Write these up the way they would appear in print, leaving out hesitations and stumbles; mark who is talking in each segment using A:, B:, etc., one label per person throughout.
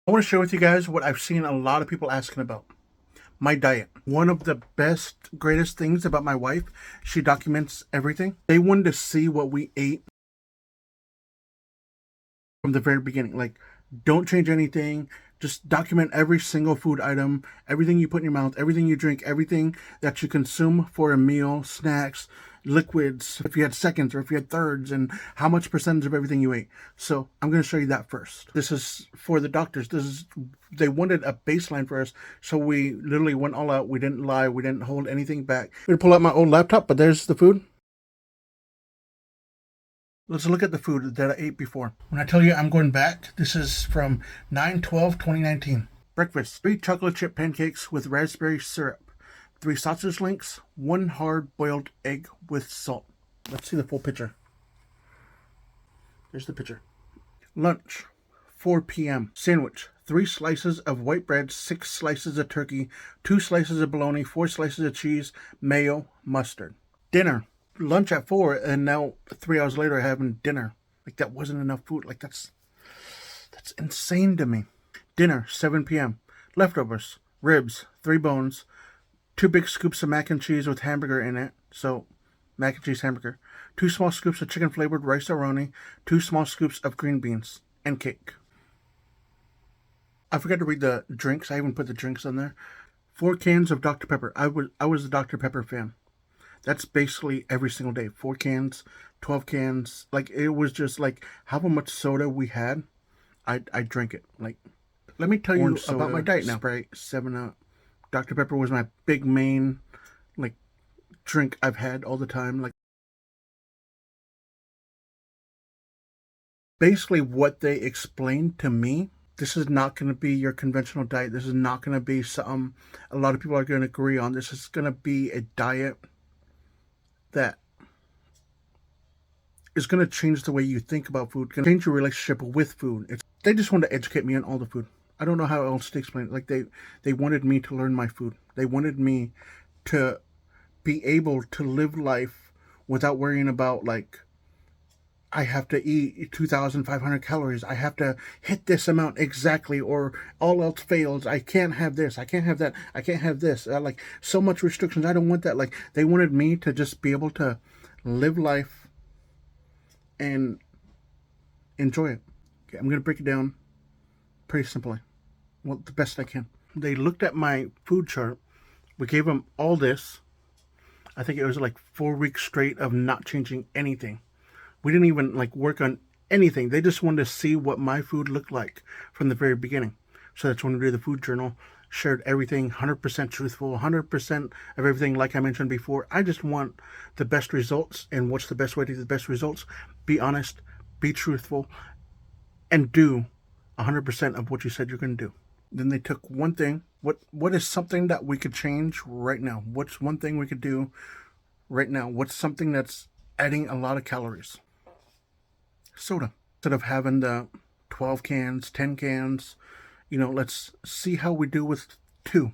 A: I want to share with you guys what I've seen a lot of people asking about. My diet. One of the best, greatest things about my wife, she documents everything. They wanted to see what we ate from the very beginning. Like, don't change anything. Just document every single food item, everything you put in your mouth, everything you drink, everything that you consume for a meal, snacks, liquids, if you had seconds or if you had thirds, and how much percentage of everything you ate. So I'm going to show you that first. This is for the doctors. They wanted a baseline for us, so we literally went all out. We didn't lie. We didn't hold anything back. I'm going to pull out my old laptop, but there's the food. Let's look at the food that I ate before. When I tell you I'm going back, this is from 9/12/2019. Breakfast: 3 chocolate chip pancakes with raspberry syrup, 3 sausage links, 1 hard boiled egg with salt. Let's see the full picture. Here's the picture. Lunch: 4 p.m. Sandwich: 3 slices of white bread, 6 slices of turkey, 2 slices of bologna, 4 slices of cheese, mayo, mustard. Dinner: lunch at 4, and now 3 hours later having dinner. Like, that wasn't enough food. Like, that's insane to me. Dinner: 7 p.m. Leftovers: ribs, 3 bones, 2 big scoops of mac and cheese with hamburger in it. So, mac and cheese hamburger. 2 small scoops of chicken flavored rice aroni, 2 small scoops of green beans, and cake. I forgot to read the drinks. I even put the drinks on there. 4 cans of Dr. Pepper. I was a Dr. Pepper fan. That's basically every single day. 4 cans, 12 cans. Like, it was just like however much soda we had, I drank it. Like, let me tell you about my diet now. Sprite, 7-Up. Dr. Pepper was my big main, like, drink I've had all the time. Like, basically what they explained to me, this is not going to be your conventional diet. This is not going to be something a lot of people are going to agree on. This is going to be a diet that is going to change the way you think about food, going to change your relationship with food. They just wanted to educate me on all the food. I don't know how else to explain it. Like, they wanted me to learn my food. They wanted me to be able to live life without worrying about, like, I have to eat 2,500 calories. I have to hit this amount exactly, or all else fails. I can't have this. I can't have that. I can't have this. Like, so much restrictions. I don't want that. Like, they wanted me to just be able to live life and enjoy it. Okay, I'm going to break it down pretty simply. Well, the best I can. They looked at my food chart. We gave them all this. I think it was like 4 weeks straight of not changing anything. We didn't even like work on anything. They just wanted to see what my food looked like from the very beginning. So that's when we did the food journal. Shared everything 100% truthful, 100% of everything like I mentioned before. I just want the best results. And what's the best way to get the best results? Be honest, be truthful, and do 100% of what you said you're going to do. Then they took one thing. What is something that we could change right now? What's one thing we could do right now? What's something that's adding a lot of calories? Soda. Instead of having the 12 cans, 10 cans, let's see how we do with 2.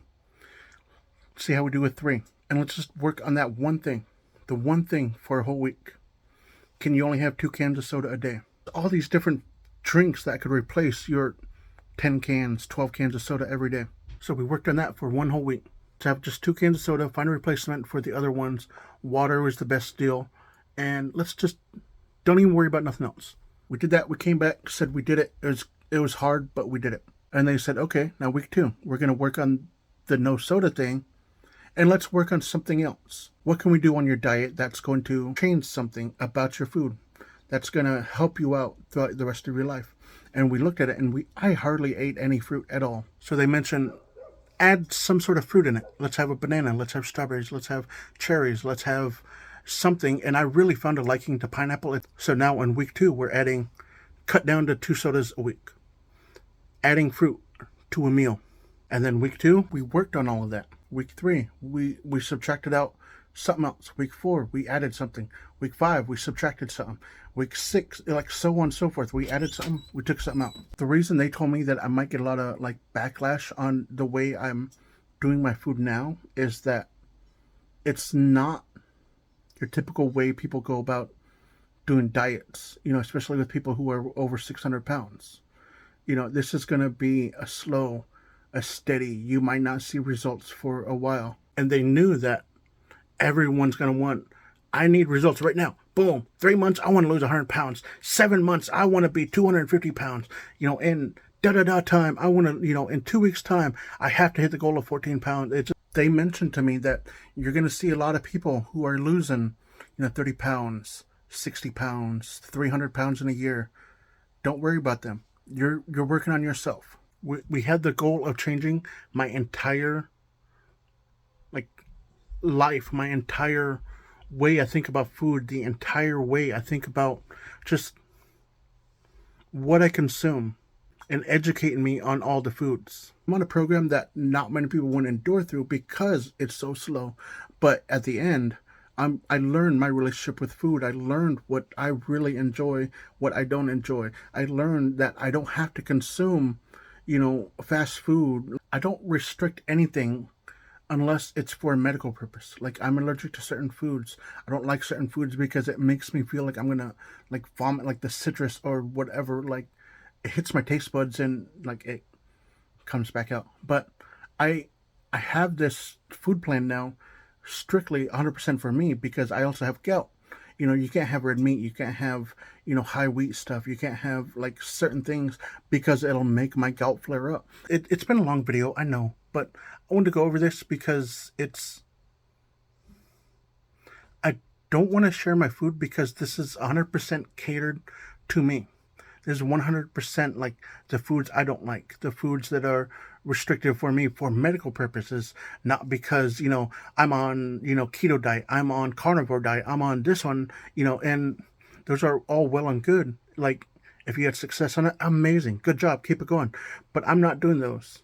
A: See how we do with 3. And let's just work on that one thing. The one thing for a whole week. Can you only have 2 cans of soda a day? All these different drinks that could replace your 10 cans, 12 cans of soda every day. So we worked on that for one whole week. To have just 2 cans of soda, find a replacement for the other ones. Water was the best deal. And let's just, don't even worry about nothing else. We did that. We came back, said we did it. It was hard, but we did it. And they said, okay, now week 2, we're going to work on the no soda thing. And let's work on something else. What can we do on your diet that's going to change something about your food? That's going to help you out throughout the rest of your life. And we looked at it, and I hardly ate any fruit at all. So they mentioned, add some sort of fruit in it. Let's have a banana. Let's have strawberries. Let's have cherries. Let's have something. And I really found a liking to pineapple. So now in week 2, we're cut down to 2 sodas a week. Adding fruit to a meal. And then week 2, we worked on all of that. Week 3, we subtracted out something else. Week 4, we added something. Week 5, we subtracted something. Week 6, like so on and so forth. We added something, we took something out. The reason they told me that I might get a lot of like backlash on the way I'm doing my food now is that it's not your typical way people go about doing diets, especially with people who are over 600 pounds. This is going to be a slow, a steady. You might not see results for a while. And they knew that everyone's going to want, I need results right now. Boom. 3 months, I want to lose 100 pounds. 7 months, I want to be 250 pounds. In da-da-da time, I want to, in 2 weeks time, I have to hit the goal of 14 pounds. They mentioned to me that you're going to see a lot of people who are losing, 30 pounds, 60 pounds, 300 pounds in a year. Don't worry about them. You're working on yourself. We had the goal of changing my entire life, my entire way I think about food, the entire way I think about just what I consume, and educating me on all the foods. I'm on a program that not many people want to endure through because it's so slow. But at the end, I learned my relationship with food. I learned what I really enjoy, what I don't enjoy. I learned that I don't have to consume, fast food. I don't restrict anything unless it's for a medical purpose. Like, I'm allergic to certain foods. I don't like certain foods because it makes me feel like I'm gonna vomit, like the citrus or whatever. Like, it hits my taste buds and it comes back out. But I have this food plan now, strictly 100% for me, because I also have gout. You can't have red meat. You can't have, high wheat stuff. You can't have certain things because it'll make my gout flare up. It's been a long video, I know, but I wanted to go over this because I don't want to share my food because this is 100% catered to me. There's 100% the foods I don't like, the foods that are restricted for me for medical purposes, not because, I'm on, keto diet, I'm on carnivore diet, I'm on this one, and those are all well and good. If you had success on it, amazing, good job, keep it going. But I'm not doing those.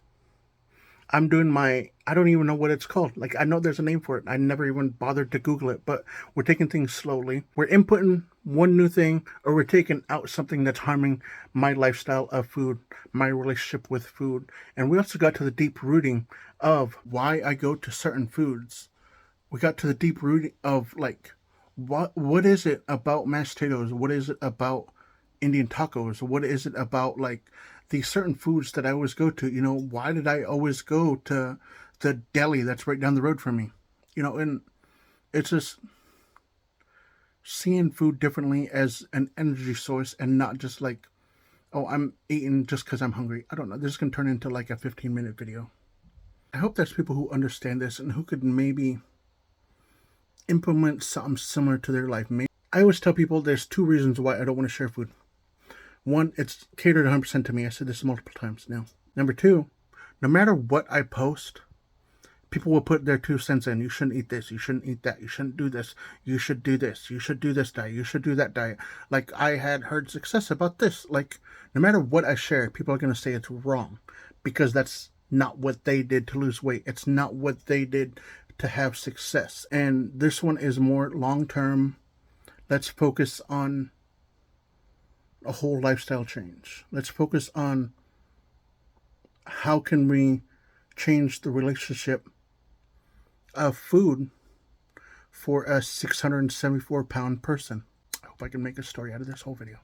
A: I'm doing I don't even know what it's called. I know there's a name for it. I never even bothered to Google it, but we're taking things slowly. We're inputting one new thing, or we're taking out something that's harming my lifestyle of food, my relationship with food. And we also got to the deep rooting of why I go to certain foods. We got to the deep rooting of what is it about mashed potatoes? What is it about Indian tacos? What is it about these certain foods that I always go to? Why did I always go to the deli that's right down the road from me? And it's just seeing food differently as an energy source and not just oh, I'm eating just because I'm hungry. I don't know. This is going to turn into a 15-minute video. I hope there's people who understand this and who could maybe implement something similar to their life. I always tell people there's 2 reasons why I don't want to share food. One, it's catered 100% to me. I said this multiple times now. Number 2, no matter what I post, people will put their 2 cents in. You shouldn't eat this. You shouldn't eat that. You shouldn't do this. You should do this. You should do this diet. You should do that diet. I had heard success about this. No matter what I share, people are going to say it's wrong because that's not what they did to lose weight. It's not what they did to have success. And this one is more long-term. Let's focus on a whole lifestyle change. Let's focus on how can we change the relationship of food for a 674-pound person. I hope I can make a story out of this whole video.